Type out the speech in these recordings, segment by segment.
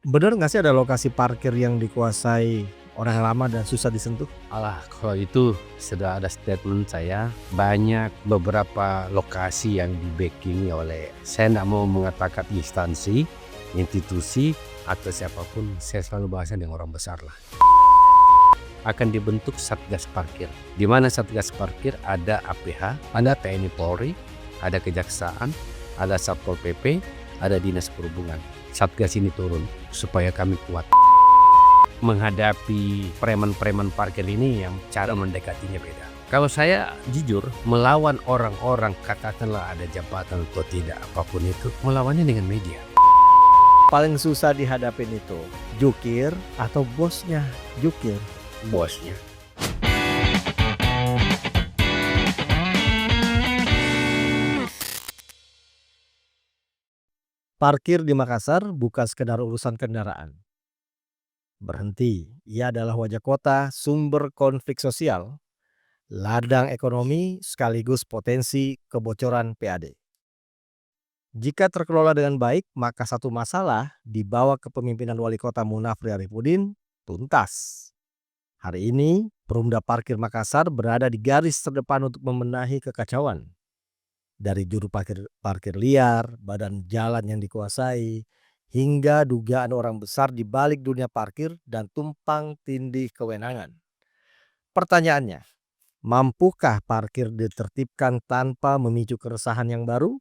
Bener nggak sih ada lokasi parkir yang dikuasai orang lama dan susah disentuh? Alah, kalau itu sudah ada statement saya, banyak beberapa lokasi yang di-backing oleh, saya tidak mau mengatakan instansi, institusi, atau siapapun, saya selalu bahasnya dengan orang besar lah. Akan dibentuk Satgas Parkir. Di mana Satgas Parkir ada APH, ada TNI Polri, ada Kejaksaan, ada Satpol PP, ada Dinas Perhubungan. Satgas ini turun supaya kami kuat menghadapi preman-preman parkir ini yang cara mendekatinya beda. Kalau saya jujur melawan orang-orang, katakanlah ada jabatan atau tidak apapun itu, melawannya dengan media. Paling susah dihadapin itu jukir atau bosnya jukir? Bosnya. Parkir di Makassar bukan sekedar urusan kendaraan. Berhenti, ia adalah wajah kota, sumber konflik sosial, ladang ekonomi, sekaligus potensi kebocoran PAD. Jika terkelola dengan baik, maka satu masalah dibawa ke kepemimpinan Wali Kota Munafri Arifudin tuntas. Hari ini, Perumda Parkir Makassar berada di garis terdepan untuk membenahi kekacauan. Dari juru parkir liar, badan jalan yang dikuasai, hingga dugaan orang besar di balik dunia parkir dan tumpang tindih kewenangan. Pertanyaannya, mampukah parkir ditertibkan tanpa memicu keresahan yang baru?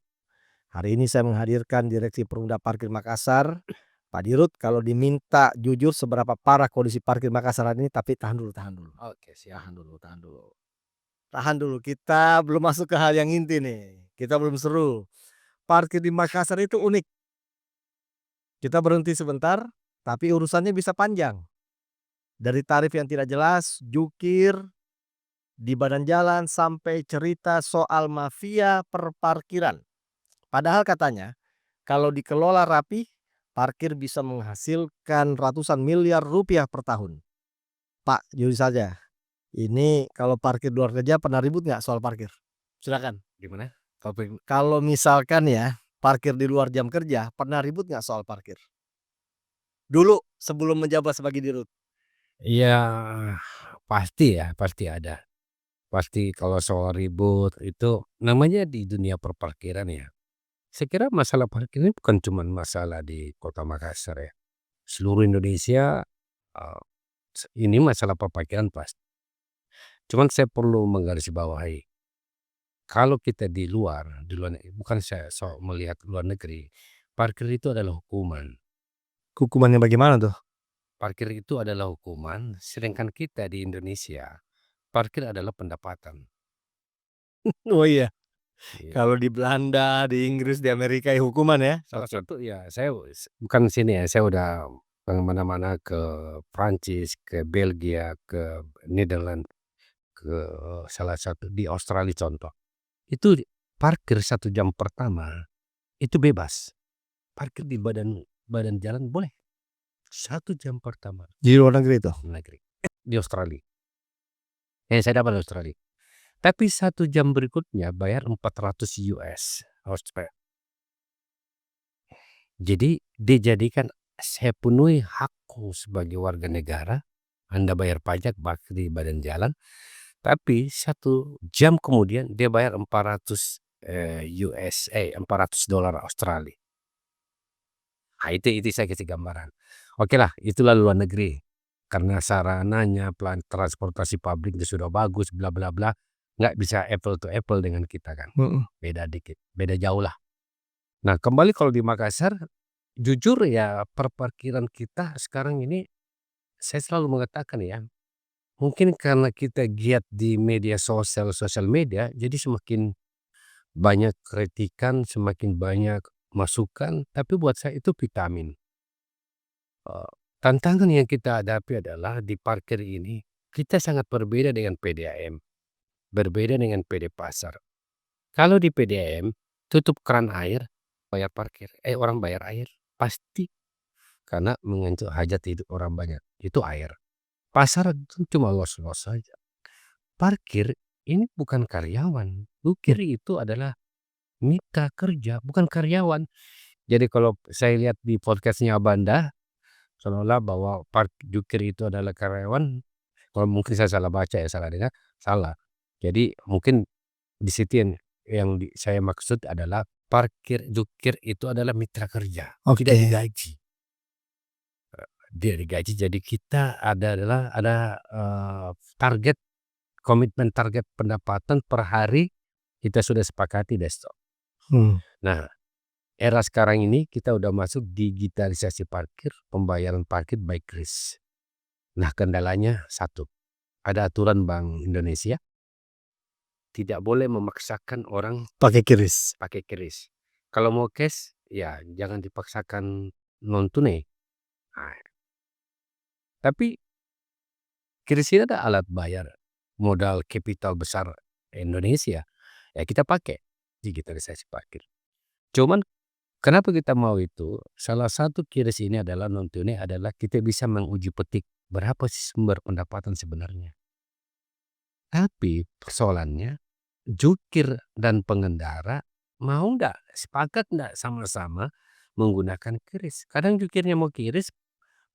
Hari ini saya menghadirkan Direksi Perumda Parkir Makassar. Pak Dirut, kalau diminta jujur seberapa parah kondisi parkir Makassar hari ini, tapi tahan dulu. Oke, siap. Tahan dulu, kita belum masuk ke hal yang inti nih. Kita belum seru. Parkir di Makassar itu unik. Kita berhenti sebentar, tapi urusannya bisa panjang. Dari tarif yang tidak jelas, jukir di badan jalan, sampai cerita soal mafia perparkiran. Padahal katanya, kalau dikelola rapi, parkir bisa menghasilkan ratusan miliar rupiah per tahun. Pak, jujur saja, ini kalau parkir luar kerja pernah ribut nggak soal parkir? Silakan. Gimana? Kalau misalkan ya, parkir di luar jam kerja, pernah ribut nggak soal parkir? Dulu sebelum menjabat sebagai dirut. Iya, pasti ya, pasti ada. Pasti kalau soal ribut itu namanya di dunia perparkiran ya. Saya kira masalah parkir ini bukan cuma masalah di Kota Makassar ya. Seluruh Indonesia, eee, ini masalah perparkiran pasti. Cuman saya perlu menggarisbawahi, kalau kita di luar negeri, bukan saya melihat luar negeri, parkir itu adalah hukuman. Hukumannya bagaimana tuh? Parkir itu adalah hukuman, sedangkan kita di Indonesia, parkir adalah pendapatan. Oh iya, Iya. kalau di Belanda, di Inggris, di Amerika ya hukuman ya? Salah satu ya saya bukan sini ya, saya udah mana-mana ke Prancis, ke Belgia, ke Nederland, ke salah satu di Australia contoh. Itu parkir 1 jam pertama, itu bebas. Parkir di badan badan jalan boleh, 1 jam pertama. Di luar negeri tuh? Negeri. Di Australia. Saya dapat di Australia. Tapi 1 jam berikutnya bayar $400 harus bayar. Jadi dijadikan saya penuhi hakku sebagai warga negara, Anda bayar pajak di badan jalan, tapi 1 jam kemudian dia bayar $400 Australia. Nah, itu saya kasih gambaran. Okelah, itulah luar negeri. Karena sarananya, transportasi publik itu sudah bagus, bla bla bla, nggak bisa apple to apple dengan kita kan. Mhm. Beda dikit, beda jauh lah. Nah, kembali kalau di Makassar, jujur ya perparkiran kita sekarang ini, saya selalu mengatakan ya, mungkin karena kita giat di sosial media, jadi semakin banyak kritikan, semakin banyak masukan, tapi buat saya itu vitamin. Tantangan yang kita hadapi adalah di parkir ini, kita sangat berbeda dengan PDAM, berbeda dengan PD Pasar. Kalau di PDAM, tutup keran air, bayar parkir, orang bayar air, pasti. Karena mengencuk hajat hidup orang banyak, itu air. Pasar itu cuma los-los saja. Parkir ini bukan karyawan, parkir itu adalah mitra kerja, bukan karyawan. Jadi kalau saya lihat di podcastnya Abanda, seolah-olah bahwa jukir itu adalah karyawan, kalau mungkin saya salah baca ya, salah dengar, salah. Jadi mungkin di situ yang saya maksud adalah jukir itu adalah mitra kerja, tidak Oke. digaji. Dia digaji, jadi kita ada target, komitmen target pendapatan per hari kita sudah sepakati desktop. Hmm. Nah, era sekarang ini kita udah masuk digitalisasi parkir, pembayaran parkir by kris. Nah, kendalanya satu, ada aturan Bank Indonesia, tidak boleh memaksakan orang Pakai kris. pakai kris. Kalau mau cash, ya jangan dipaksakan non tunai. Nah, tapi kris ini ada alat bayar modal kapital besar Indonesia, ya kita pakai digitalisasi parkir. Cuman kenapa kita mau itu? Salah satu kris ini adalah non tunai adalah kita bisa menguji petik berapa sih sumber pendapatan sebenarnya. Tapi persoalannya jukir dan pengendara mau nggak, sepakat nggak sama-sama menggunakan kris. Kadang jukirnya mau kris,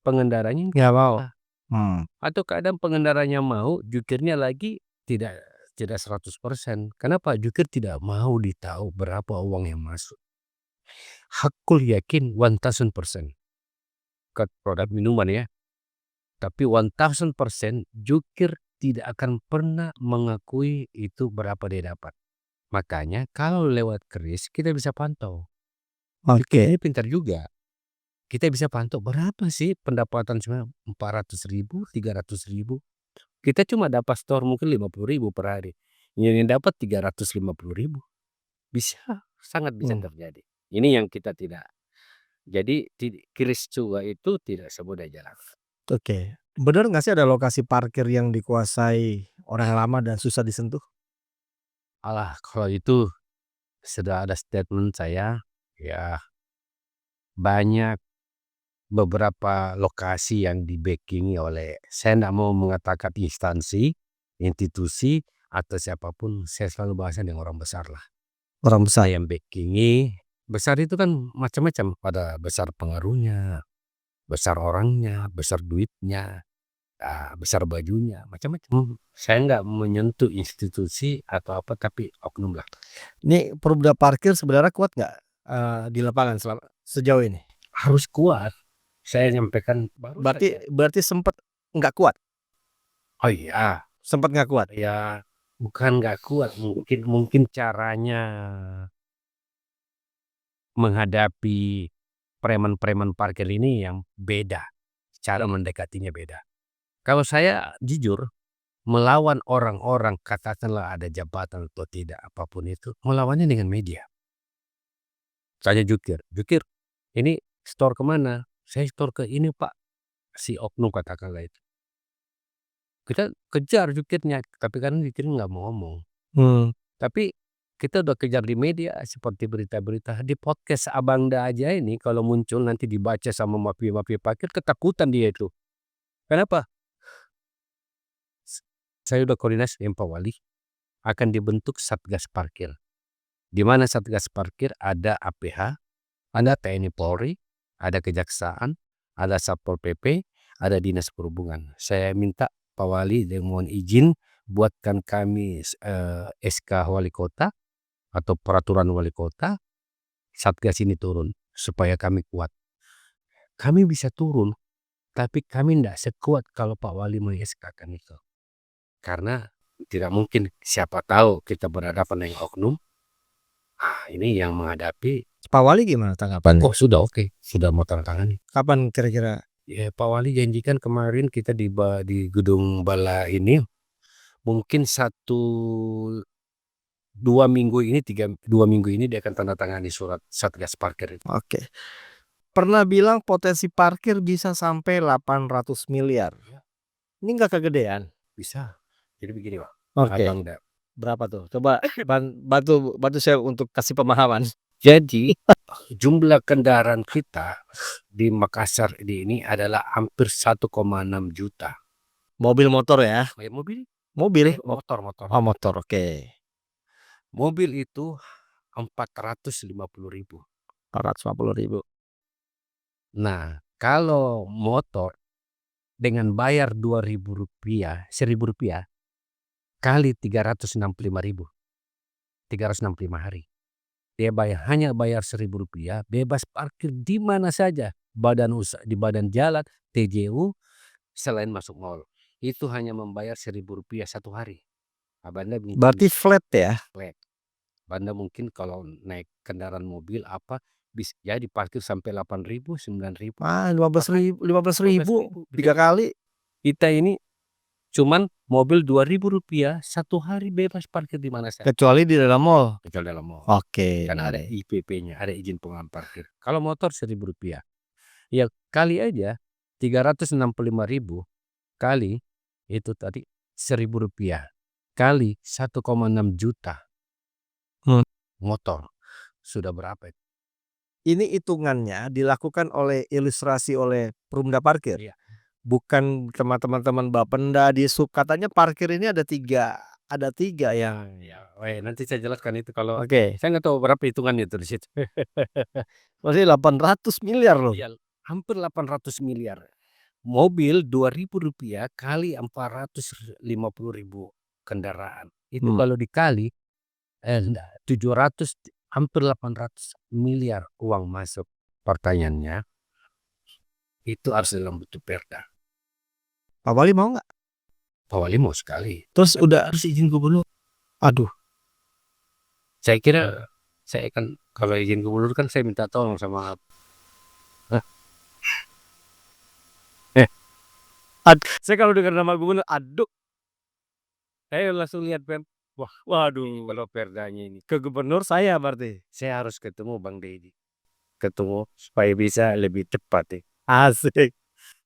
pengendaranya Nggak mau. ah, Hmm. atau kadang pengendaranya mau, jukirnya lagi tidak 100%. Kenapa? Jukir tidak mau ditahu berapa uang yang masuk. Hakul yakin 1000% ke produk minuman ya. Tapi 1000% jukir tidak akan pernah mengakui itu berapa dia dapat. Makanya kalau lewat kris kita bisa pantau. Jukir Oke. ini pintar juga. Kita bisa pantau berapa sih pendapatan cuma 400.000, 300.000. Kita cuma dapat store mungkin 50.000 per hari. Yang dapat 350.000. Bisa, sangat bisa Hmm. terjadi. Ini yang kita tidak. Jadi kris juga itu tidak semudah jalan. Oke. Benar nggak sih ada lokasi parkir yang dikuasai orang lama dan susah disentuh? Alah, kalau itu sudah ada statement saya, ya banyak beberapa lokasi yang di-backing oleh, saya tidak mau mengatakan instansi, institusi, atau siapapun, saya selalu bahasnya dengan orang besar lah. Orang besar. Yang backing-i, besar itu kan macam-macam, ada besar pengaruhnya, besar orangnya, besar duitnya, besar bajunya, macam-macam. Saya nggak menyentuh institusi atau apa, tapi oknum lah. Ini Perumda Parkir sebenarnya kuat nggak di lapangan sejauh ini? Harus kuat. Saya nyampaikan baru saja. Berarti sempat nggak kuat? Oh iya, Sempat nggak kuat? ya bukan nggak kuat, mungkin caranya menghadapi preman-preman parkir ini yang beda, cara mendekatinya beda. Kalau saya jujur, melawan orang-orang katakanlah ada jabatan atau tidak apapun itu, melawannya dengan media. Saya jukir, ini store kemana? Saya store ke ini Pak, si oknum katakanlah itu. Kita kejar jukirnya, tapi kan jukirnya nggak mau ngomong. Hmm. Tapi kita udah kejar di media seperti berita-berita, di podcast Abangda aja ini kalau muncul nanti dibaca sama mafia-mafia parkir, ketakutan dia itu. Kenapa? Saya udah koordinasi dengan Pak Wali, akan dibentuk Satgas Parkir. Di mana Satgas Parkir ada APH, ada TNI Polri, ada Kejaksaan, ada Satpol PP, ada Dinas Perhubungan. Saya minta Pak Wali dengan mohon izin buatkan kami SK Wali Kota atau peraturan wali kota, Satgas ini turun supaya kami kuat. Kami bisa turun, tapi kami tidak sekuat kalau Pak Wali mengeskakan itu. Karena tidak mungkin, siapa tahu kita berhadapan dengan oknum. Ini yang menghadapi. Pak Wali gimana tanggapannya? Oh sudah oke, sudah mau tanda tangani. Kapan kira-kira? Ya, Pak Wali janjikan kemarin kita di gedung Bala ini mungkin 2 minggu ini, 2 minggu ini dia akan tanda tangani surat Satgas Parkir itu. Oke. Pernah bilang potensi parkir bisa sampai 800 miliar. Ini nggak kegedean? Bisa. Jadi begini Pak. Oke. Abangda. Berapa tuh? Coba bantu saya untuk kasih pemahaman. Jadi jumlah kendaraan kita di Makassar ini adalah hampir 1,6 juta. Mobil motor ya? Mobil? Mobil? Motor. Oh motor, oke. Mobil itu 450.000. 450.000. Nah, Kalau motor dengan bayar Rp2.000, Rp1.000 kali 365.000, 365 hari. Dia hanya bayar Rp1.000, bebas parkir di mana saja, di badan jalan, TJU, selain masuk mall. Itu hanya membayar Rp1.000 satu hari. Banda mungkin Berarti flat ya? flat. Banda mungkin kalau naik kendaraan mobil bisa jadi parkir sampai 8.000, 9.000. 15.000, 15.000 bisa 3 kali. Kita ini cuman mobil Rp2.000 satu hari bebas parkir di mana saja. Kecuali di dalam mall. Kecuali dalam mall. Oke. Karena ada IPP-nya, ada izin penggunaan parkir. Kalau motor Rp1.000. Ya kali aja 365.000 kali itu tadi Rp1.000 kali 1,6 juta motor. Sudah berapa itu? Ini hitungannya dilakukan ilustrasi oleh Perumda Parkir? Iya. Bukan teman-teman Bapenda di sub, katanya parkir ini ada 3 yang Ya, nanti saya jelaskan itu kalau oke. saya nggak tahu berapa hitungannya itu di situ. Masih 800 miliar loh. Iya, hampir 800 miliar. Mobil Rp2.000 kali 450.000 kendaraan. Itu kalau dikali 700, hampir 800 miliar uang masuk. Pertanyaannya, itu harus dalam bentuk perda. Pak Wali mau nggak? Pak Wali mau sekali. Terus udah, Harus izin gubernur. aduh, Saya kira saya kan kalau izin gubernur kan saya minta tolong sama saya kalau dengar nama gubernur, aduh, saya langsung lihat wah, waduh, kalau perdanya ini ke gubernur saya berarti. saya harus ketemu Bang Deddy. Ketemu supaya bisa lebih cepat ya. Asik.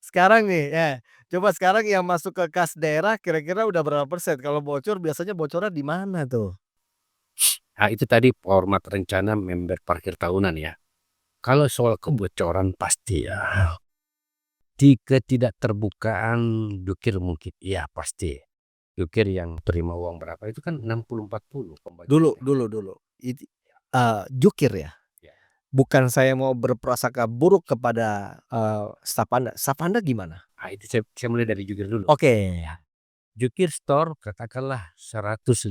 Sekarang nih, ya, coba sekarang yang masuk ke kas daerah kira-kira udah berapa persen? Kalau bocor biasanya bocornya di mana tuh? Nah, itu tadi format rencana member parkir tahunan ya. Kalau soal kebocoran pasti ya. Di ketidakterbukaan jukir mungkin iya pasti. Jukir yang terima uang berapa itu kan 60-40 Dulu, pembagiannya. jukir ya? Ya. Bukan saya mau berprasangka buruk kepada, staf Anda. Staf Anda gimana? Nah, itu saya mulai dari jukir dulu. Oke. Jukir store katakanlah 150.000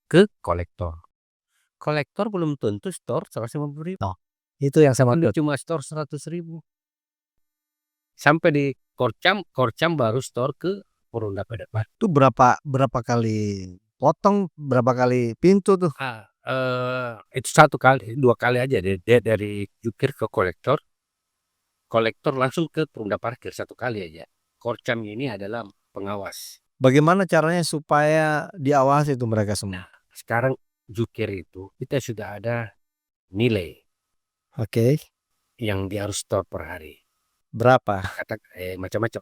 ke kolektor. Kolektor belum tentu store 150.000. Oh, itu yang saya maksud. Cuma store 100.000. Sampai di Korcam baru store ke Perumda Pedepan. Itu berapa kali potong, berapa kali pintu tuh? Itu 2 kali aja dari jukir ke kolektor. Kolektor langsung ke Perumda Parkir 1 kali aja. Korcam ini adalah pengawas. Bagaimana caranya supaya diawasi tuh mereka semua? Sekarang jukir itu kita sudah ada nilai Oke. yang dia harus store per hari. Berapa? Macam-macam.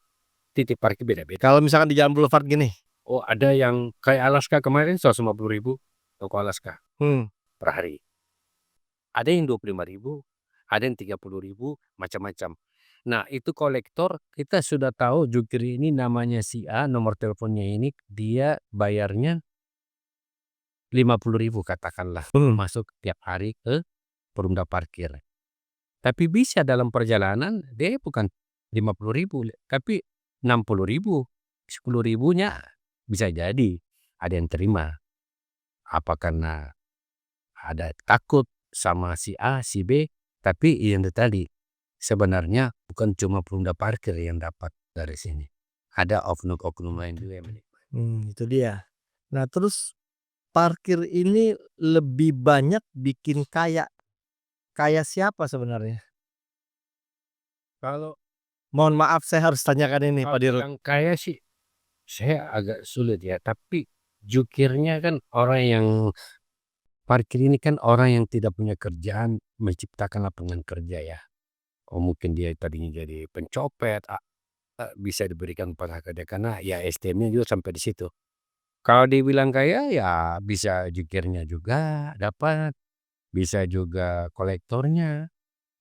Titik parkir beda-beda. Kalau misalkan di Jalan Boulevard gini? Oh, ada yang kayak Alaska kemarin 150.000 toko Alaska per hari. Ada yang 25.000, ada yang 30.000, macam-macam. Nah, itu kolektor kita sudah tahu jukir ini namanya si A, nomor teleponnya ini, dia bayarnya 50.000 katakanlah masuk tiap hari ke Perumda Parkir. Tapi bisa dalam perjalanan dia bukan 50.000, tapi 60.000, 10.000-nya bisa jadi ada yang terima. Apa karena ada takut sama si A, si B, tapi yang tadi sebenarnya bukan cuma Perumda Parkir yang dapat dari sini. Ada oknum-oknum lain juga yang menikmati. Itu dia. Nah, terus parkir ini lebih banyak bikin kaya siapa sebenarnya? Kalau Mohon maaf saya harus tanyakan ini Pak Dirut. yang kaya sih saya agak sulit ya, tapi jukirnya kan orang yang parkir ini kan orang yang tidak punya kerjaan menciptakan lapangan kerja ya. Oh, mungkin dia tadinya jadi pencopet, bisa diberikan pada kerja karena ya SDM-nya juga sampai di situ. Kalau dibilang kaya ya bisa jukirnya juga dapat, bisa juga kolektornya,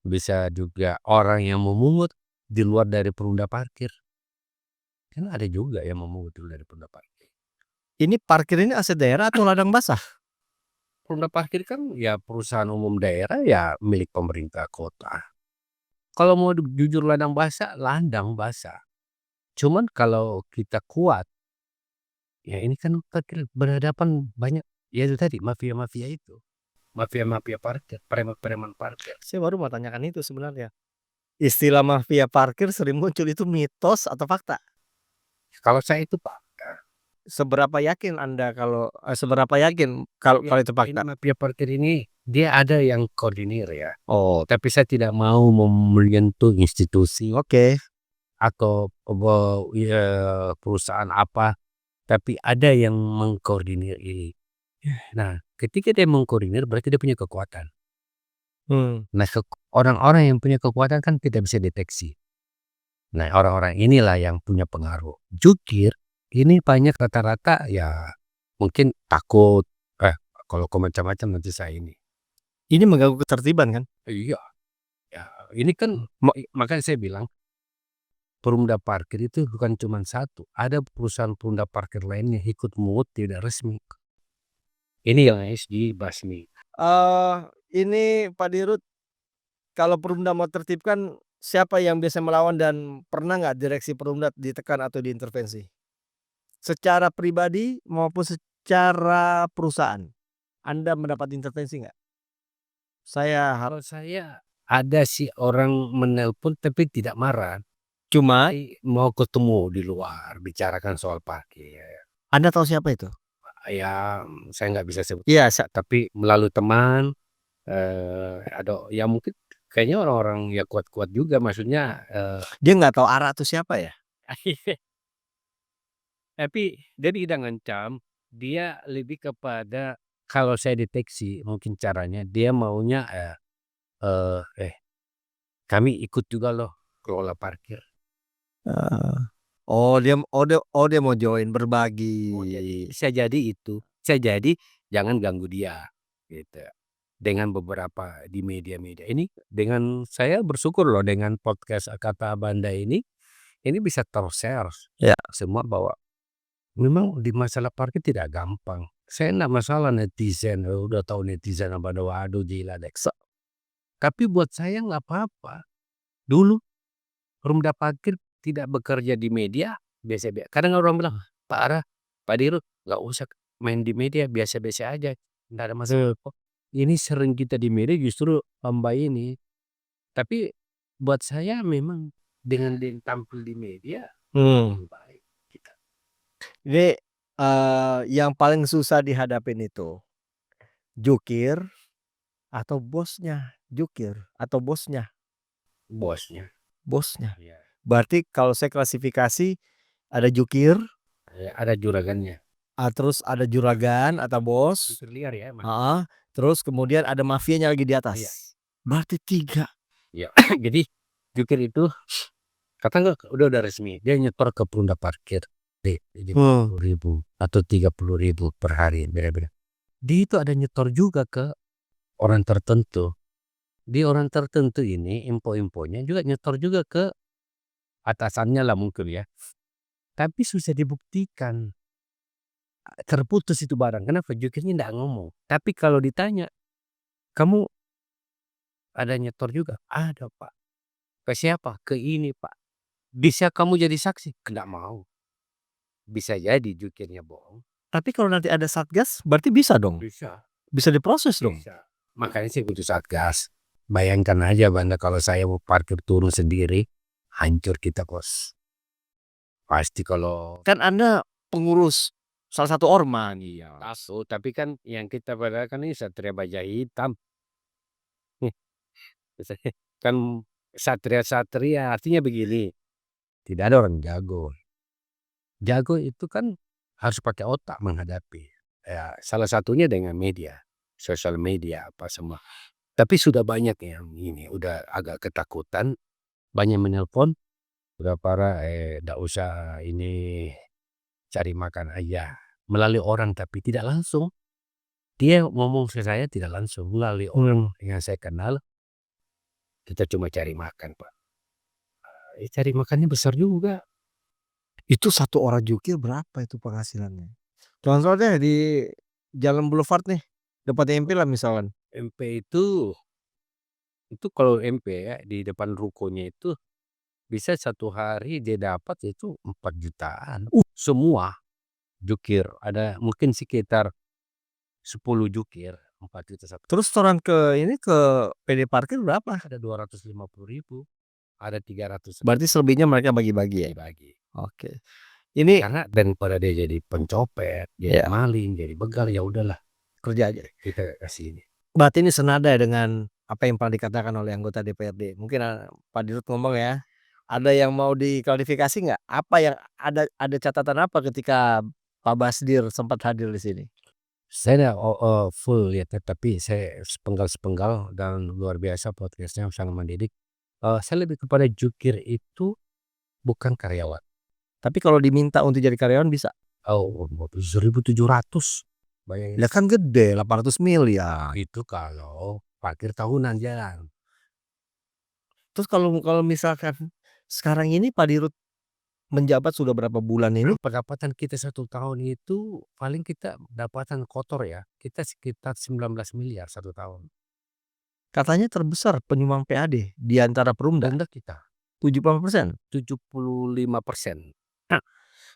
bisa juga orang yang memungut di luar dari Perumda Parkir. Kan ada juga yang memungut di luar dari Perumda Parkir. Ini parkir ini aset daerah atau ladang basah? Perumda Parkir kan ya perusahaan umum daerah ya milik pemerintah kota. Kalau mau jujur landang basah. Cuman kalau kita kuat, ya ini kan parkir berhadapan banyak, ya itu tadi mafia-mafia itu. Mafia-mafia parkir, preman-preman parkir. Saya baru mau tanyakan itu sebenarnya. Istilah mafia parkir sering muncul, itu mitos atau fakta? Kalau saya itu Pak, Seberapa yakin Anda seberapa yakin kalau ya itu ini fakta? mafia parkir ini dia ada yang koordinir ya, Oh, tapi saya tidak mau menyentuh institusi oke. atau ya perusahaan apa, tapi ada yang mengkoordinir ini. Nah, ketika dia mengkoordinir berarti dia punya kekuatan. Hmm. Nah, orang-orang yang punya kekuatan kan tidak bisa deteksi. Nah, orang-orang inilah yang punya pengaruh. Jukir ini banyak rata-rata ya mungkin takut, kalau kau macam-macam nanti saya ini. Ini mengganggu ketertiban kan? Iya, ya ini kan makanya saya bilang perumda parkir itu bukan cuma satu, ada perusahaan perumda parkir lainnya ikut mungut tidak resmi. Ini yang harus dibasmi. Ini Pak Dirut, kalau Perumda mau tertibkan, siapa yang biasa melawan dan pernah nggak direksi Perumda ditekan atau diintervensi? Secara pribadi maupun secara perusahaan, Anda mendapat intervensi nggak? Saya Kalau saya ada sih orang menelpon tapi tidak marah, cuma tapi mau ketemu di luar bicarakan soal parkir. Anda tahu siapa itu? Ya, saya nggak bisa sebut, Iya, tapi melalui teman, ada ya mungkin kayaknya orang-orang ya kuat-kuat juga maksudnya, dia nggak tahu arah itu siapa ya? tapi dia tidak ngancam, dia lebih kepada kalau saya deteksi mungkin caranya dia maunya, eee, "Eh, kami ikut juga loh kelola parkir." Heeh. Oh dia mau join, berbagi. Oh, jadi bisa jadi itu, bisa jadi jangan ganggu dia, gitu. Dengan beberapa di media-media ini, dengan saya bersyukur loh dengan podcast Kata Banda ini bisa ter-share Ya. semua bahwa memang di masalah parkir tidak gampang. Saya enggak masalah netizen, udah tahu netizen pada waduh gila deh. Tapi buat saya nggak apa-apa. Dulu Perumda Parkir tidak bekerja di media, biasa-biasa. Kadang orang bilang, "Pak Ara, Pak Dirut, nggak usah main di media, biasa-biasa aja, nggak ada masalah kok." Ini sering kita di media justru tambah ini. Tapi buat saya memang dengan dia tampil di media, Hmm. baik kita. Ini, yang paling susah dihadapin itu, jukir atau bosnya? Jukir atau bosnya? Bosnya, Bosnya. iya, Berarti kalau saya klasifikasi, ada jukir, ada juragannya. terus ada juragan atau bos, Jukir liar ya, Mas. heeh, terus kemudian ada mafianya lagi di Iya, atas. Berarti 3. iya. Jadi jukir itu kata nggak udah resmi, dia nyetor ke Perumda Parkir, Hmm. 50.000 atau 30.000 per hari, beda-beda. Dia itu ada nyetor juga ke orang tertentu. Di orang tertentu ini info-infonya juga nyetor juga ke atasannya lah mungkin ya. Tapi susah dibuktikan, terputus itu barang. Kenapa? Jukirnya nggak ngomong. Tapi kalau ditanya, "Kamu ada nyetor juga?" "Ada Pak." "Ke siapa?" "Ke ini Pak." "Bisa kamu jadi saksi?" "Nggak mau." Bisa jadi jukirnya bohong. Tapi kalau nanti ada satgas, berarti bisa dong? Bisa, Bisa diproses dong? bisa. Makanya saya butuh satgas. Bayangkan aja Banda kalau saya mau parkir turun sendiri, hancur kita Bos. Pasti kalau Kan Anda pengurus salah satu ormas. iya, takut, tapi kan yang kita padahal kan ini Satria Baja Hitam. Kan satria-satria artinya begini, tidak ada orang jago. Jago itu kan harus pakai otak menghadapi. Ya, salah satunya dengan media, sosial media apa semua. Tapi sudah banyak yang ini, udah agak ketakutan, banyak menelpon, udah parah, ndak usah ini cari makan aja. Melalui orang tapi tidak langsung. Dia ngomong ke saya tidak langsung, melalui orang yang saya kenal, kita cuma cari makan Pak. Cari makannya besar juga. Itu satu orang jukir berapa itu penghasilannya? Contohnya di Jalan Boulevard nih, depan MP lah misalkan. MP itu Itu kalau UMP ya, di depan rukonya itu bisa 1 hari dia dapat itu 4 jutaan. Semua jukir, ada mungkin sekitar 10 jukir, 4 juta satu. Terus setoran ke ini, ke PD parkir berapa? Ada 250.000, ada 300. Berarti selebihnya mereka bagi-bagi ya? Bagi. Oke. Ini Karena daripada dia jadi pencopet, jadi Iya. maling, jadi begal, ya udahlah kerja aja. kita kasih ini. Berarti ini senada ya dengan apa yang pernah dikatakan oleh anggota DPRD. Mungkin, Pak Dirut ngomong ya, ada yang mau diklarifikasi nggak? Apa yang ada catatan apa ketika Pak Basdir sempat hadir di sini? Saya full ya, tapi saya sepenggal-sepenggal dan luar biasa podcast-nya sangat mendidik. Saya lebih kepada jukir itu bukan karyawan. Tapi kalau diminta untuk jadi karyawan bisa? Oh, 1.700, bayangin. Ya kan gede, 800 miliar. Itu kalau parkir tahunan jalan. Terus kalau misalkan sekarang ini Pak Dirut menjabat sudah berapa bulan ini? Pendapatan kita 1 tahun itu paling kita pendapatan kotor ya, kita sekitar 19 miliar 1 tahun. Katanya terbesar penyumbang PAD di antara Perumda, Rendah kita 70%. 75%. Nah,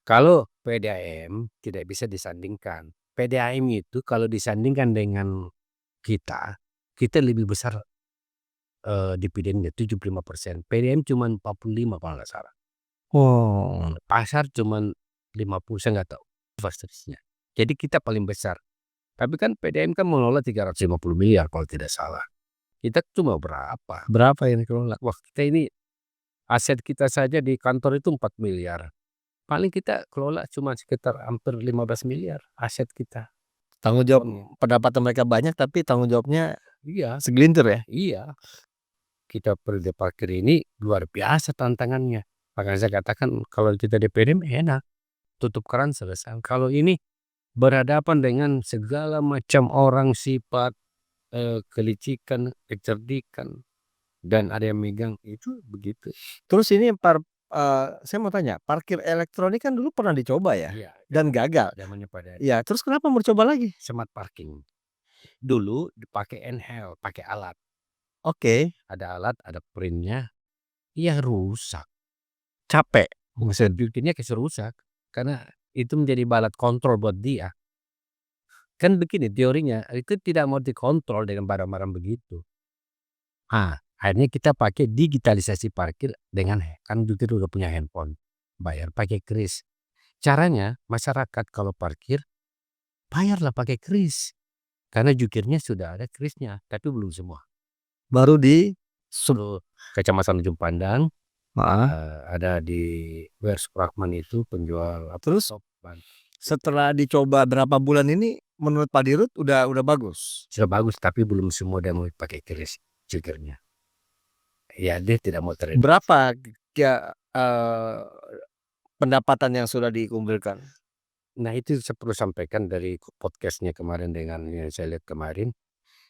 kalau PDAM tidak bisa disandingkan. PDAM itu kalau disandingkan dengan kita lebih besar dividennya 75%. PDAM cuman 45 kalau nggak salah. Oh. Pasar cuman 50, saya nggak tahu seterusnya. Jadi kita paling besar. Tapi kan PDAM kan mengelola 350 miliar kalau tidak salah. Kita cuma berapa? Berapa yang dikelola? Wah, kita ini aset kita saja di kantor itu 4 miliar. Paling kita kelola cuma sekitar hampir 15 miliar aset kita. Tanggung jawab pendapatan mereka banyak tapi tanggung jawabnya Iya, segelintir ya? iya. Kita PD parkir ini luar biasa tantangannya. Makanya saya katakan kalau kita DPD enak, tutup keran selesai. Kalau ini berhadapan dengan segala macam orang, sifat, kelicikan, kecerdikan, dan ada yang megang, itu begitu. Terus ini saya mau tanya, parkir elektronik kan dulu pernah dicoba ya? Iya, Dan gagal. zamannya pada Iya, terus kenapa mau coba lagi? smart parking. Dulu dipakai handheld, pakai alat. Oke, Ada alat, ada printnya, ya rusak. capek. Mesin bikinnya rusak, karena itu menjadi balat kontrol buat dia. Kan begini teorinya, itu tidak mau dikontrol dengan barang-barang begitu. Akhirnya kita pakai digitalisasi parkir dengan kan jukir udah punya handphone, bayar pakai kris. Caranya masyarakat kalau parkir, bayarlah pakai kris. Karena jukirnya sudah ada krisnya, tapi belum semua. Baru di Kecamatan Ujung Pandang, Heeh. ada di Supratman itu penjual Terus ban. setelah dicoba berapa bulan ini menurut Pak Dirut udah bagus? Sudah bagus, tapi belum semua dia mau pakai kris jukirnya. Ya dia tidak mau terima. Berapa pendapatan yang sudah dikumpulkan? Nah itu saya perlu sampaikan dari podcast-nya kemarin dengan yang saya lihat kemarin,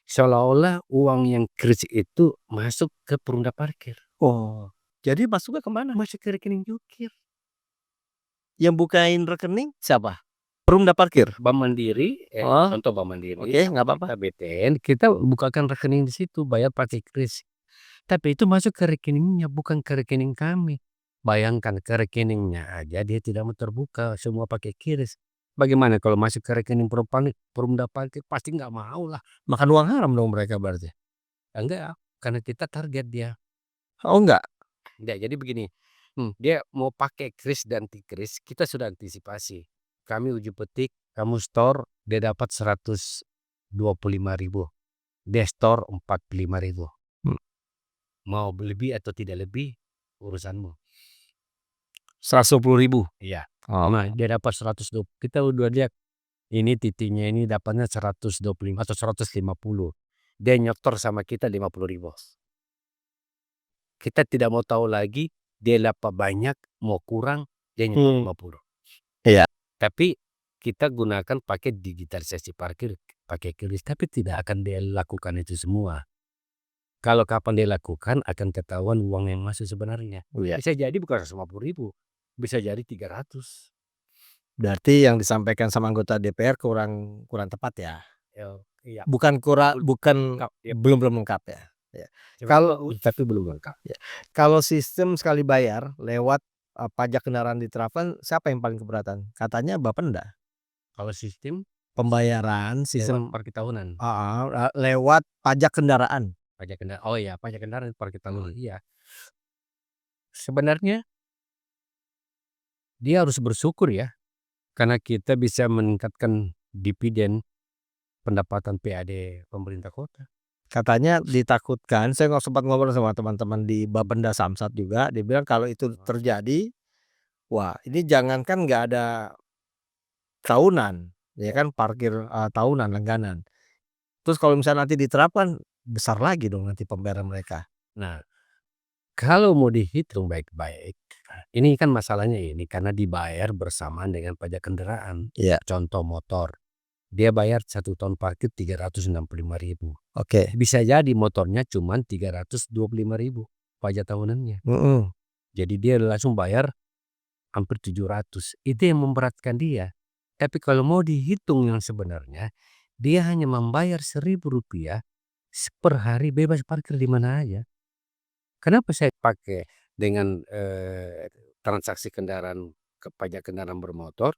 seolah-olah uang yang kris itu masuk ke Perumda Parkir. Oh, jadi masuknya kemana? Masuk ke rekening jukir. Yang bukain rekening siapa? Perumda Parkir? Bank Mandiri, Oh, contoh Bank Mandiri, oke, nggak apa-apa. kita BTN, kita bukakan rekening di situ, bayar pakai kris. Tapi itu masuk ke rekeningnya, bukan ke rekening kami. Bayangkan ke rekeningnya aja dia tidak mau terbuka, semua pakai kris. Bagaimana kalau masuk ke rekening Perumda Parkir, pasti nggak mau lah. Makan uang haram dong mereka berarti? Enggak, karena kita target dia. Oh enggak? Enggak, jadi begini, dia mau pakai kris dan tikris, kita sudah antisipasi. Kami uji petik, kamu store, dia dapat 125.000, dia store 45.000. Mau lebih atau tidak lebih, urusanmu. 120.000? Iya. Oh. Nah, dia dapat 120, kita udah lihat, ini titiknya ini dapatnya 125 atau 150. Dia nyetor sama kita 50.000. Kita tidak mau tahu lagi, dia dapat banyak, mau kurang, dia nyetor 50. Iya. Tapi kita gunakan pakai digitalisasi parkir, pakai kris, tapi tidak akan dia lakukan itu semua. Kalau kapan dia lakukan akan ketahuan uang yang masuk sebenarnya. Iya. Bisa jadi bukan 150.000, bisa jadi 300. Berarti yang disampaikan sama anggota DPR kurang tepat ya? Iya. Bukan Lengkap, ya. belum lengkap ya? Ya. Cuma Kalau tapi belum lengkap. ya, kalau sistem sekali bayar lewat, pajak kendaraan diterapkan, siapa yang paling keberatan? Katanya Bapenda. Kalau sistem Pembayaran lewat sistem parkir tahunan, heeh, lewat pajak kendaraan. oh iya, pajak kendaraan parkir tahunan, iya. Sebenarnya dia harus bersyukur ya, karena kita bisa meningkatkan dividen pendapatan PAD pemerintah kota. Katanya ditakutkan, saya sempat ngobrol sama teman-teman di Bapenda Samsat juga, dia bilang kalau itu terjadi, wah ini jangankan nggak ada tahunan, ya kan parkir, tahunan langganan. Terus kalau misalnya nanti diterapkan, besar lagi dong nanti pembayaran mereka. Nah, kalau mau dihitung baik-baik, ini kan masalahnya ini karena dibayar bersamaan dengan pajak kendaraan. Iya. Contoh motor, dia bayar 1 tahun parkir 365.000. Oke. Bisa jadi motornya cuman 325.000 pajak tahunannya. Mhm. Jadi dia langsung bayar hampir 700. Itu yang memberatkan dia. Tapi kalau mau dihitung yang sebenarnya, dia hanya membayar Rp1.000 per hari bebas parkir di mana aja. Kenapa saya pakai dengan, transaksi kendaraan ke pajak kendaraan bermotor,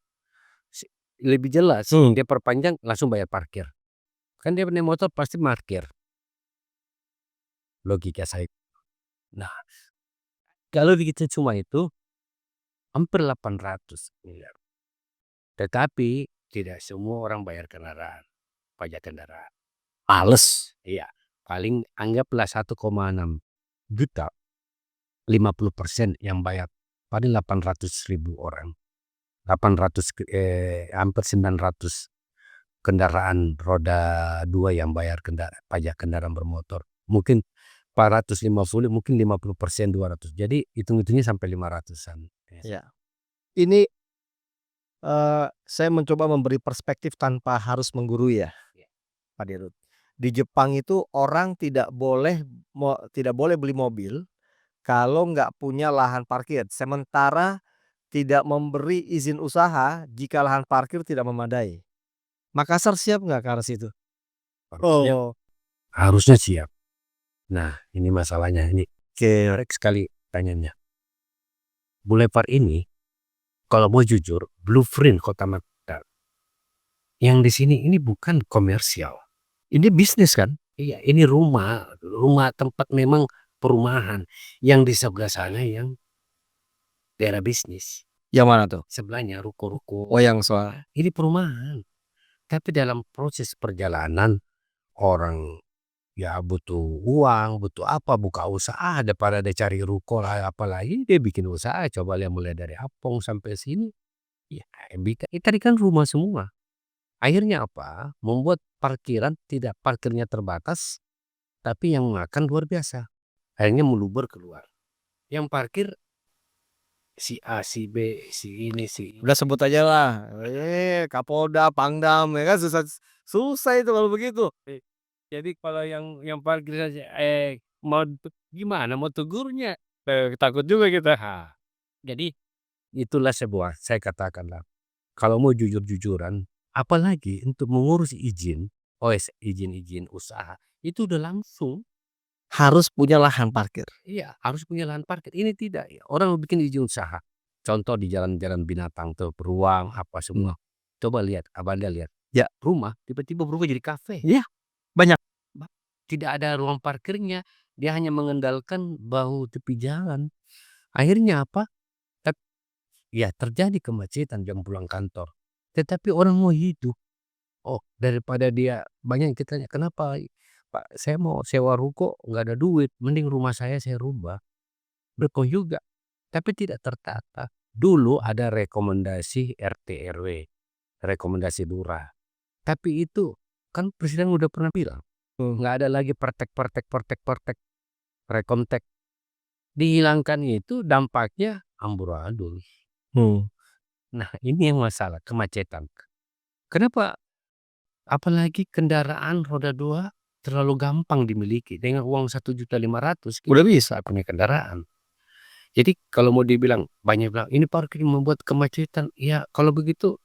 si lebih jelas, Mmm. dia perpanjang langsung bayar parkir. Kan dia naik motor pasti parkir, logika saya. Nah, kalau begitu cuma itu, hampir 800 miliar. Tetapi tidak semua orang bayar kendaraan, pajak kendaraan. Males. Iya, paling anggaplah 1,6 juta, 50% yang bayar, paling 800.000 orang. 800 hampir 900 kendaraan roda 2 yang bayar pajak kendaraan bermotor. Mungkin 450, mungkin 50%, 200. Jadi hitung-hitungnya sampai 500-an. Ya. Ini, saya mencoba memberi perspektif tanpa harus menggurui ya, Iya. Pak Dirut. Di Jepang itu orang tidak boleh beli mobil kalau nggak punya lahan parkir, sementara tidak memberi izin usaha jika lahan parkir tidak memadai. Makassar siap nggak ke arah situ? Harusnya Oh. harusnya siap. Nah, ini masalahnya ini, menarik sekali pertanyaannya. Boulevard ini kalau mau jujur, blueprint Kota Makassar. Yang di sini ini bukan komersial. Ini bisnis kan? Iya, ini rumah tempat memang perumahan. Yang di sebelah sana yang daerah bisnis. Yang mana tuh? Sebelahnya Oh ruko-ruko. yang soal Ini perumahan. Tapi dalam proses perjalanan orang ya butuh uang, butuh apa, buka usaha daripada dia cari ruko lah, apalagi dia bikin usaha. Coba lihat mulai dari Apong sampai sini. Ya, tadi kan rumah semua. Akhirnya apa? Membuat parkirnya terbatas, tapi yang makan luar biasa. Akhirnya meluber keluar. Yang parkir si A, si B, si ini, si udah ini. sebut aja lah, Kapolda, Pangdam, ya kan susah susah itu kalau begitu. Jadi kalau yang parkir saja, mau gimana mau tegurnya? Takut juga kita. Jadi itulah saya katakanlah, kalau mau jujur-jujuran, apalagi untuk mengurus izin, izin usaha, itu udah langsung. Harus punya lahan parkir. Iya, harus punya lahan parkir. Ini tidak, orang mau bikin izin usaha. Contoh di jalan-jalan binatang tuh, beruang apa semua. Coba lihat, Abanda lihat. Ya. Rumah tiba-tiba berubah jadi kafe. Iya, banyak. Tidak ada ruang parkirnya, dia hanya mengandalkan bahu tepi jalan. Akhirnya apa? Tep ya terjadi kemacetan jam pulang kantor. Tetapi orang mau hidup. Oh, daripada dia banyak yang kita tanya, "Kenapa, Pak? Saya mau sewa ruko, nggak ada duit, mending rumah saya rubah." Betul juga, tapi tidak tertata. Dulu ada rekomendasi RT RW, rekomendasi lurah. Tapi itu kan presiden udah pernah bilang, nggak ada lagi pertek, rekomtek. Dihilangkan itu dampaknya amburadul. Nah, ini yang masalah, kemacetan. Kenapa? Apalagi kendaraan roda 2 terlalu gampang dimiliki. Dengan uang 1.500.000 Udah kita bisa. punya kendaraan. Jadi kalau mau dibilang, banyak bilang, "Ini parkir membuat kemacetan." Ya kalau begitu,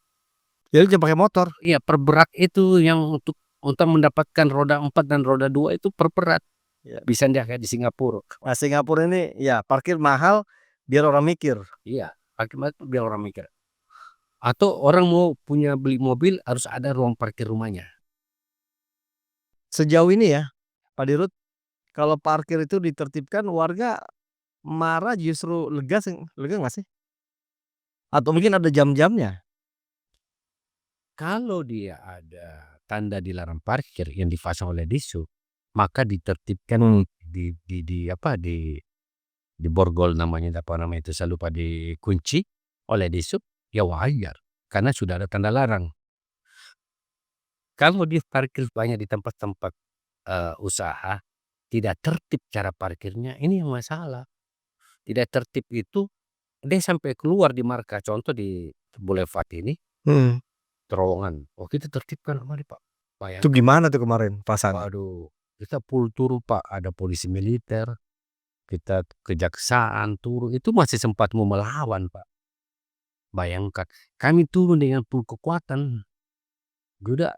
Jadi jangan pakai motor. ya perberat itu yang untuk mendapatkan roda 4 dan roda 2 itu perberat. Ya. Bisa ndak kayak di Singapura. Nah, Singapura ini ya parkir mahal biar orang mikir. Iya, parkir mahal biar orang mikir. Atau orang mau beli mobil harus ada ruang parkir rumahnya. Sejauh ini ya, Pak Dirut, kalau parkir itu ditertibkan warga marah justru lega nggak sih? Atau mungkin ada jam-jamnya? Kalau dia ada tanda dilarang parkir yang dipasang oleh Dishub, maka ditertibkan diborgol namanya, apa namanya itu saya lupa, dikunci oleh Dishub, ya wajar karena sudah ada tanda larang. Kalau dia parkir banyak di tempat-tempat, usaha, tidak tertib cara parkirnya, ini yang masalah. Tidak tertib itu dia sampai keluar di marka, contoh di Boulevard ini, Mhm. terowongan, oh kita tertibkan sama dia Pak, Itu bayangkan. gimana tuh kemarin perasaannya? Waduh, kita turun Pak, ada polisi militer, kita kejaksaan turun, itu masih sempat mau melawan Pak. Bayangkan, kami turun dengan full kekuatan, udah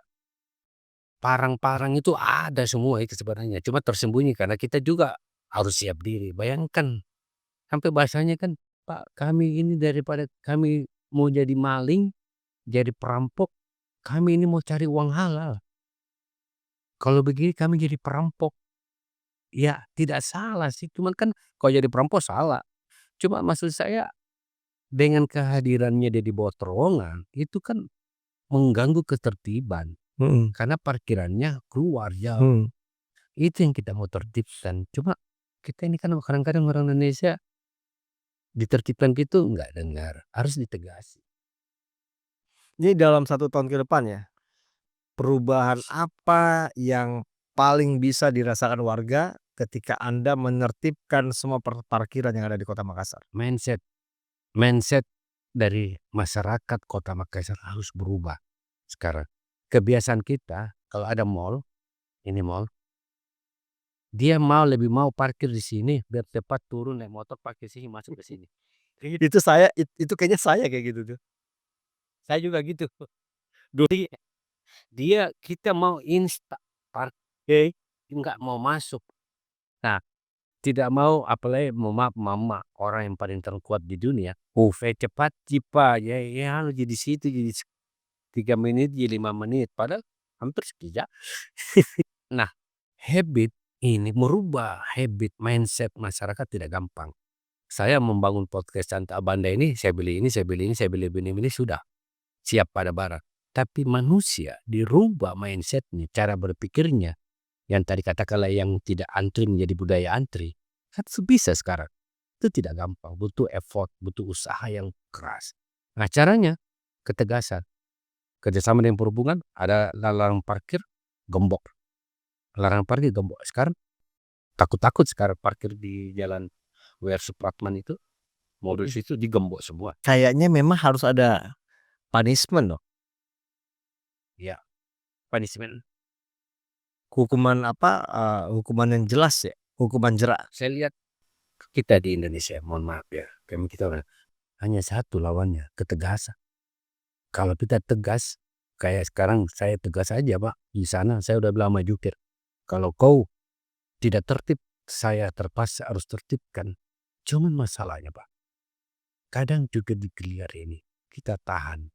parang-parang itu ada semua itu sebenarnya, cuma tersembunyi karena kita juga harus siap diri. Bayangkan, sampai bahasanya kan, "Pak, kami ini daripada kami mau jadi maling, jadi perampok, kami ini mau cari uang halal. Kalau begini kami jadi perampok." Ya tidak salah sih, cuman kan kalau jadi perampok salah. Cuma maksud saya dengan kehadirannya dia di bawah terowongan, itu kan mengganggu ketertiban. Mhm, Karena parkirannya keluar jauh. mhm. Itu yang kita mau tertibkan. Cuma kita ini kan kadang-kadang orang Indonesia ditertibkan gitu nggak dengar, harus ditegasi. Ini dalam 1 tahun ke depan ya, perubahan apa yang paling bisa dirasakan warga ketika Anda menertibkan semua parkiran yang ada di Kota Makassar? Mindset mindset dari masyarakat Kota Makassar harus berubah sekarang. Kebiasaan kita kalau ada mall, ini mall, dia lebih mau parkir di sini biar cepat turun naik motor pakai sini masuk ke sini. Itu kayaknya saya kayak gitu tuh. Saya juga gitu. Dulu kita mau parkir, nggak mau masuk. Nah, tidak mau, apalagi maaf mama, orang yang paling terkuat di dunia, cepat cipa ya ya lu jadi situ jadi 3 menit jadi 5 menit padahal hampir sekejap. Nah, habit ini merubah habit mindset masyarakat tidak gampang. Saya membangun podcast Santa Abanda ini, saya beli ini, saya beli ini, saya beli ini sudah siap pada barang. Tapi manusia dirubah mindsetnya, cara berpikirnya, yang tadi katakanlah yang tidak antri menjadi budaya antri, kan bisa sekarang. Itu tidak gampang, butuh effort, butuh usaha yang keras. Nah caranya, ketegasan. Kerjasama dengan perhubungan, ada larang parkir, gembok. Larang parkir, gembok. Sekarang takut-takut sekarang parkir di jalan WR Supratman itu, modus itu digembok semua. Kayaknya memang harus ada punishment loh, Ya, punishment. hukuman apa, hukuman yang jelas ya, hukuman jerak. Saya lihat kita di Indonesia, mohon maaf ya, kita hanya satu lawannya, ketegasan. Kalau kita tegas, kayak sekarang saya tegas aja Pak, di sana saya udah lama jukir. Kalau kau tidak tertib, saya terpaksa harus tertibkan. Cuman masalahnya Pak, kadang juga di Geliar ini, kita tahan.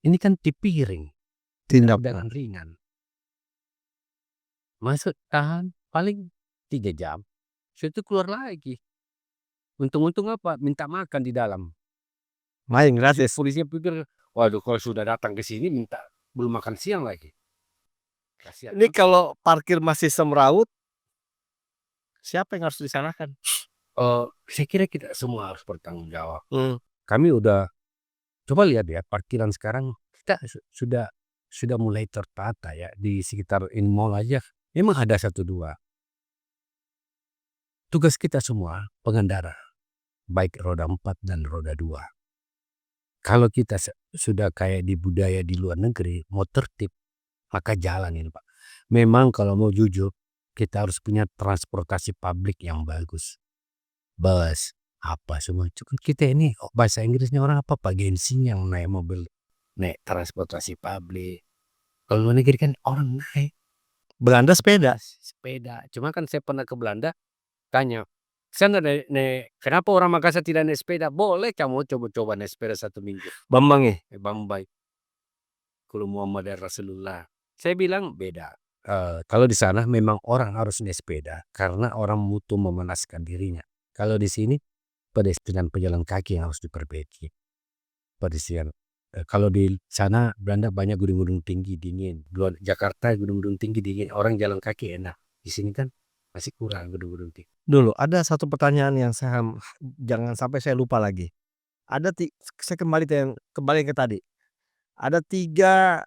Ini kan di piring, Tindak dengan ringan. Masuk tahan paling 3 jam. Setelah itu keluar lagi. Untung-untung apa? Minta makan di dalam. main Si gratis. polisinya pikir, waduh kalau sudah datang ke sini minta belum makan siang lagi. Kasihan. Ini kalau parkir masih semrawut, siapa yang harus disanakan? Saya kira kita semua harus bertanggung jawab. Mmm. Kami udah coba lihat ya parkiran sekarang kita sudah mulai tertata ya di sekitar mall aja. Memang ada 1, 2. Tugas kita semua pengendara, baik roda 4 dan roda 2. Kalau kita sudah kayak di budaya di luar negeri, mau tertib, maka jalan ini Pak. Memang kalau mau jujur, kita harus punya transportasi publik yang bagus. Bus, apa semua. Cuman kita ini bahasa Inggrisnya orang apa Pak, gengsi yang naik mobil, naik transportasi publik. Kalau luar negeri kan orang naik. Belanda sepeda? Sepeda. Cuma kan saya pernah ke Belanda, tanya, "Sana kenapa orang Makassar tidak naik sepeda?" "Boleh kamu coba-coba naik sepeda 1 minggu." Bambang ya? Bambang, Qul Muhammad Rasulullah. Saya bilang beda. Kalau di sana memang orang harus naik sepeda karena orang butuh memanaskan dirinya. Kalau di sini pedestrian pejalan kaki yang harus diperbaiki. Pedestrian. Kalau di sana Belanda banyak gunung-gunung tinggi dingin. Jakarta gunung-gunung tinggi dingin. Orang jalan kaki enak. Di sini kan masih kurang gunung-gunung tinggi. Dulu ada satu pertanyaan yang jangan sampai saya lupa lagi. Saya kembali ke tadi. Ada 3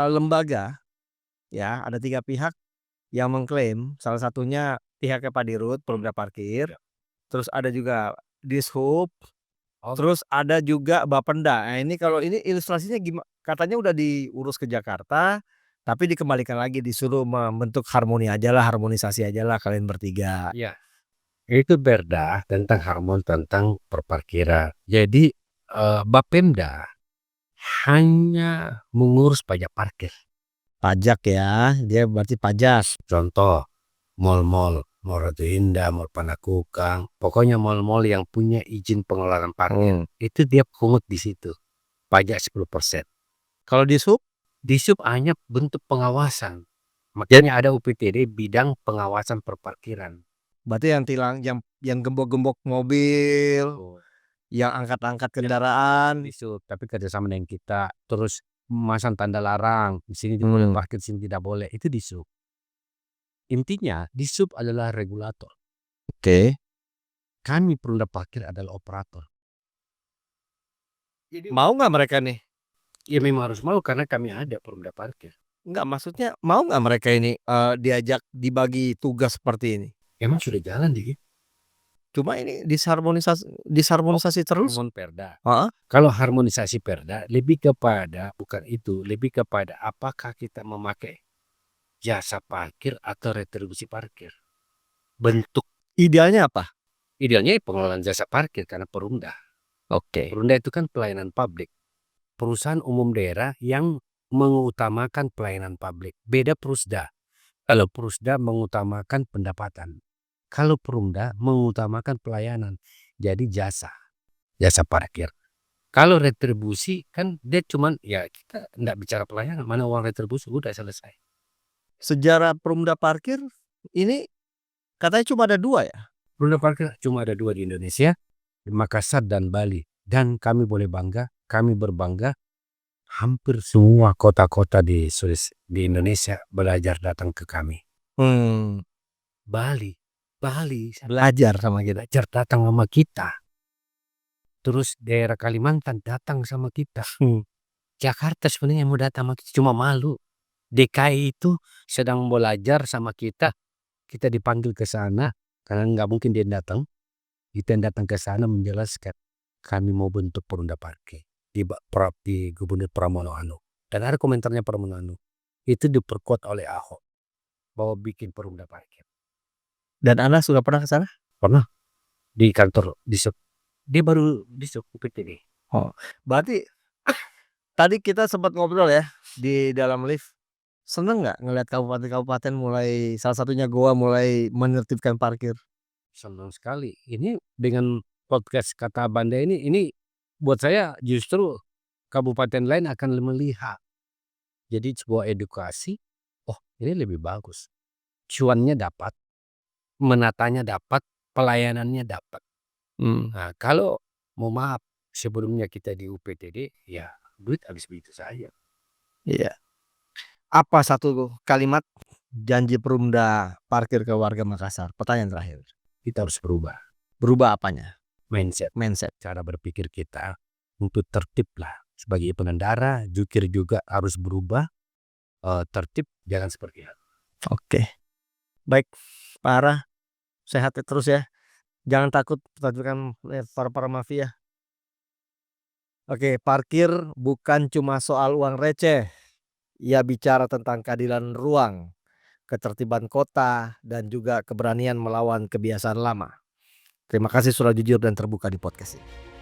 lembaga, ya, ada 3 pihak yang mengklaim, salah satunya pihaknya Pak Dirut, Perumda Parkir, terus ada juga Dishub, Oh, terus ada juga Bapenda. Nah, ini kalau ini ilustrasinya katanya udah diurus ke Jakarta, tapi dikembalikan lagi disuruh membentuk harmonisasi ajalah kalian bertiga. iya. Itu Perda tentang tentang perparkiran. Jadi Bapemda hanya mengurus pajak parkir. Pajak ya, dia berarti pajak. Contoh, mal-mal, Mall Ratu Indah, Mall Panakukang, pokoknya mal-mal yang punya izin pengelolaan parkir, itu dia pungut di situ, pajak 10%. Kalau Dishub? Dishub hanya bentuk pengawasan, makanya ada UPTD bidang pengawasan perparkiran. Berarti yang tilang, yang gembok-gembok mobil, yang angkat-angkat kendaraan. Dishub, tapi kerjasama dengan kita, terus memasang tanda larang, di sini parkir, di sini tidak boleh, itu Dishub. Intinya Dishub adalah regulator. Oke. Kami Perumda Parkir adalah operator. Jadi mau nggak mereka nih? Ya memang harus mau karena kami ada Perumda Parkir. Enggak, maksudnya mau nggak mereka ini diajak dibagi tugas seperti ini? Emang sudah jalan dikit. Cuma ini disharmonisasi terus. Perda. Heeh. Kalau harmonisasi perda lebih kepada bukan itu, lebih kepada apakah kita memakai jasa parkir atau retribusi parkir. Bentuk Idealnya apa? idealnya pengelolaan jasa parkir karena Perumda. Oke. Perumda itu kan pelayanan publik. Perusahaan umum daerah yang mengutamakan pelayanan publik. Beda Prusda. Kalau Prusda mengutamakan pendapatan. Kalau Perumda mengutamakan pelayanan. Jadi jasa parkir. Kalau retribusi kan dia cuman ya kita enggak bicara pelayanan, mana uang retribusi udah selesai. Sejarah Perumda Parkir ini katanya cuma ada 2 ya? Perumda parkir cuma ada 2 di Indonesia, di Makassar dan Bali. Dan kami berbangga hampir semua kota-kota di Indonesia belajar datang ke kami. Bali Belajar sama kita. belajar datang sama kita. Terus daerah Kalimantan datang sama kita. Jakarta sebenarnya mau datang sama kita cuma malu. DKI itu sedang belajar sama kita. Kita dipanggil ke sana karena nggak mungkin dia datang. Kita yang datang ke sana menjelaskan kami mau bentuk Perumda Parkir di Gubernur Pramono Anung. Dan ada komentarnya Pramono Anung. Itu diperkuat oleh Ahok bahwa bikin Perumda Parkir. Dan Anda sudah pernah ke sana? Pernah di kantor Dishub. Dia baru Dishub UPTD. Oh, berarti tadi kita sempat ngobrol ya di dalam lift. Seneng nggak ngelihat kabupaten-kabupaten salah satunya Goa mulai menertibkan parkir? Senang sekali. Ini dengan podcast Kata Banda ini buat saya justru kabupaten lain akan melihat. Jadi sebuah edukasi, oh ini lebih bagus. Cuannya dapat, menatanya dapat, pelayanannya dapat. Nah, kalau mau maaf sebelumnya kita di UPTD ya duit habis begitu saja. Iya. Apa satu kalimat janji Perumda Parkir ke warga Makassar? Pertanyaan terakhir. Kita harus berubah. Berubah apanya? Mindset. Cara berpikir kita untuk tertib lah. Sebagai pengendara, jukir juga harus berubah. Tertib jangan seperti itu. Oke. Baik, Pak Ara, sehat terus ya. Jangan takut terjadikan para mafia. Oke, parkir bukan cuma soal uang receh. Ia bicara tentang keadilan ruang, ketertiban kota, dan juga keberanian melawan kebiasaan lama. Terima kasih sudah jujur dan terbuka di podcast ini.